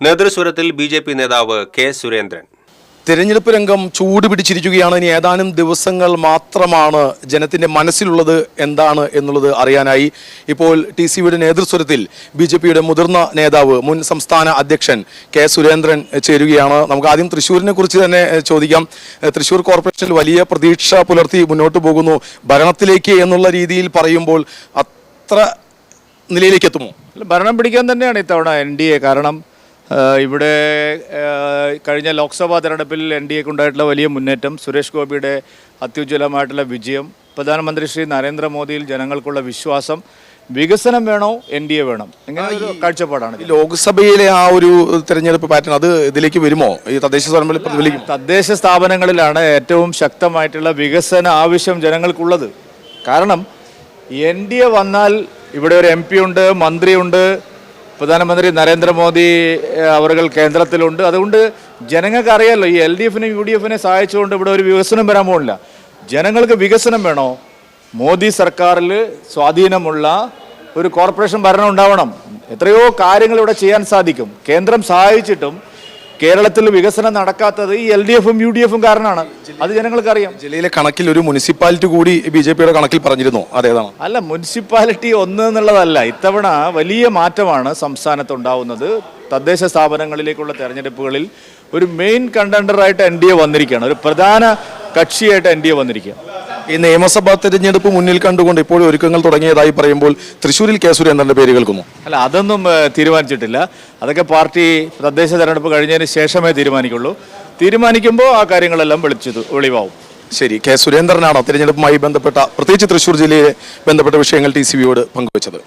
നേതൃസ്വരത്തിൽ BJP. നേതാവ് K. Surendran. തെരഞ്ഞെടുപ്പ് രംഗം ചൂട് പിടിച്ചിരിക്കുകയാണ്. ഇനി ഏതാനും ദിവസങ്ങൾ മാത്രമാണ് ജനത്തിന്റെ മനസ്സിലുള്ളത് എന്താണ് എന്നുള്ളത് അറിയാനായി. ഇപ്പോൾ ടി.സി.വിയുടെ നേതൃത്വത്തിൽ ബി.ജെ.പിയുടെ മുതിർന്ന നേതാവ് മുൻ സംസ്ഥാന അധ്യക്ഷൻ കെ. സുരേന്ദ്രൻ ചേരുകയാണ്. നമുക്ക് ആദ്യം തൃശ്ശൂരിനെ കുറിച്ച് തന്നെ ചോദിക്കാം. തൃശ്ശൂർ കോർപ്പറേഷനിൽ വലിയ പ്രതീക്ഷ പുലർത്തി മുന്നോട്ട് പോകുന്നു. ഭരണത്തിലേക്ക് എന്നുള്ള രീതിയിൽ പറയുമ്പോൾ അത്ര നിലയിലേക്ക് എത്തുമോ? ഭരണം പിടിക്കാൻ തന്നെയാണ് ഇത്തവണ NDA. കാരണം ഇവിടെ കഴിഞ്ഞ ലോക്സഭാ തെരഞ്ഞെടുപ്പിൽ NDAക്ക് ഉണ്ടായിട്ടുള്ള വലിയ മുന്നേറ്റം, സുരേഷ് ഗോപിയുടെ അത്യുജ്വലമായിട്ടുള്ള വിജയം, പ്രധാനമന്ത്രി ശ്രീ നരേന്ദ്രമോദിയിൽ ജനങ്ങൾക്കുള്ള വിശ്വാസം, വികസനം വേണോ NDA വേണം, ഇങ്ങനെ ഒരു കാഴ്ചപ്പാടാണ്. ലോക്സഭയിലെ ആ ഒരു തെരഞ്ഞെടുപ്പ് പാറ്റേൺ അത് ഇതിലേക്ക് വരുമോ? ഈ തദ്ദേശ സ്ഥാപനങ്ങളിലാണ് ഏറ്റവും ശക്തമായിട്ടുള്ള വികസന ആവശ്യം ജനങ്ങൾക്കുള്ളത്. കാരണം NDA വന്നാൽ ഇവിടെ ഒരു MP ഉണ്ട്, മന്ത്രിയുണ്ട്, പ്രധാനമന്ത്രി നരേന്ദ്രമോദി അവർ കേന്ദ്രത്തിലുണ്ട്. അതുകൊണ്ട് ജനങ്ങൾക്ക് അറിയാമല്ലോ, ഈ LDFനും UDFനെ സഹായിച്ചുകൊണ്ട് ഇവിടെ ഒരു വികസനം വരാൻ പോകില്ല. ജനങ്ങൾക്ക് വികസനം വേണോ? മോദി സർക്കാരിൽ സ്വാധീനമുള്ള ഒരു കോർപ്പറേഷൻ ഭരണം ഉണ്ടാവണം. എത്രയോ കാര്യങ്ങൾ ഇവിടെ ചെയ്യാൻ സാധിക്കും. കേന്ദ്രം സഹായിച്ചിട്ടും കേരളത്തിൽ വികസനം നടക്കാത്തത് ഈ LDFും UDFും കാരണമാണ്. അത് ജനങ്ങൾക്ക് അറിയാം. ജില്ലയിലെ കണക്കിൽ ഒരു മുനിസിപ്പാലിറ്റി കൂടി ബി.ജെ.പിയുടെ കണക്കിൽ പറഞ്ഞിരുന്നു. അതേതാണ്? അല്ല, മുനിസിപ്പാലിറ്റി ഒന്ന് എന്നുള്ളതല്ല. ഇത്തവണ വലിയ മാറ്റമാണ് സംസ്ഥാനത്തുണ്ടാവുന്നത്. തദ്ദേശ സ്ഥാപനങ്ങളിലേക്കുള്ള തെരഞ്ഞെടുപ്പുകളിൽ ഒരു മെയിൻ കണ്ടൻഡറായിട്ട് NDA വന്നിരിക്കുകയാണ്. ഒരു പ്രധാന കക്ഷിയായിട്ട് NDA വന്നിരിക്കുക. ഈ നിയമസഭാ തെരഞ്ഞെടുപ്പ് മുന്നിൽ കണ്ടുകൊണ്ട് ഇപ്പോൾ ഒരുക്കങ്ങൾ തുടങ്ങിയതായി പറയുമ്പോൾ തൃശ്ശൂരിൽ കെ. സുരേന്ദ്രന്റെ പേര് കേൾക്കുന്നു. അല്ല, അതൊന്നും തീരുമാനിച്ചിട്ടില്ല. അതൊക്കെ പാർട്ടി തദ്ദേശ തെരഞ്ഞെടുപ്പ് കഴിഞ്ഞതിന് ശേഷമേ തീരുമാനിക്കുള്ളൂ. തീരുമാനിക്കുമ്പോൾ ആ കാര്യങ്ങളെല്ലാം വെളിവാവും. ശരി, കെ. സുരേന്ദ്രനാണോ തെരഞ്ഞെടുപ്പുമായി ബന്ധപ്പെട്ട, പ്രത്യേകിച്ച് തൃശ്ശൂർ ജില്ലയെ ബന്ധപ്പെട്ട വിഷയങ്ങൾ ടി.സി.വിയോട് പങ്കുവച്ചത്?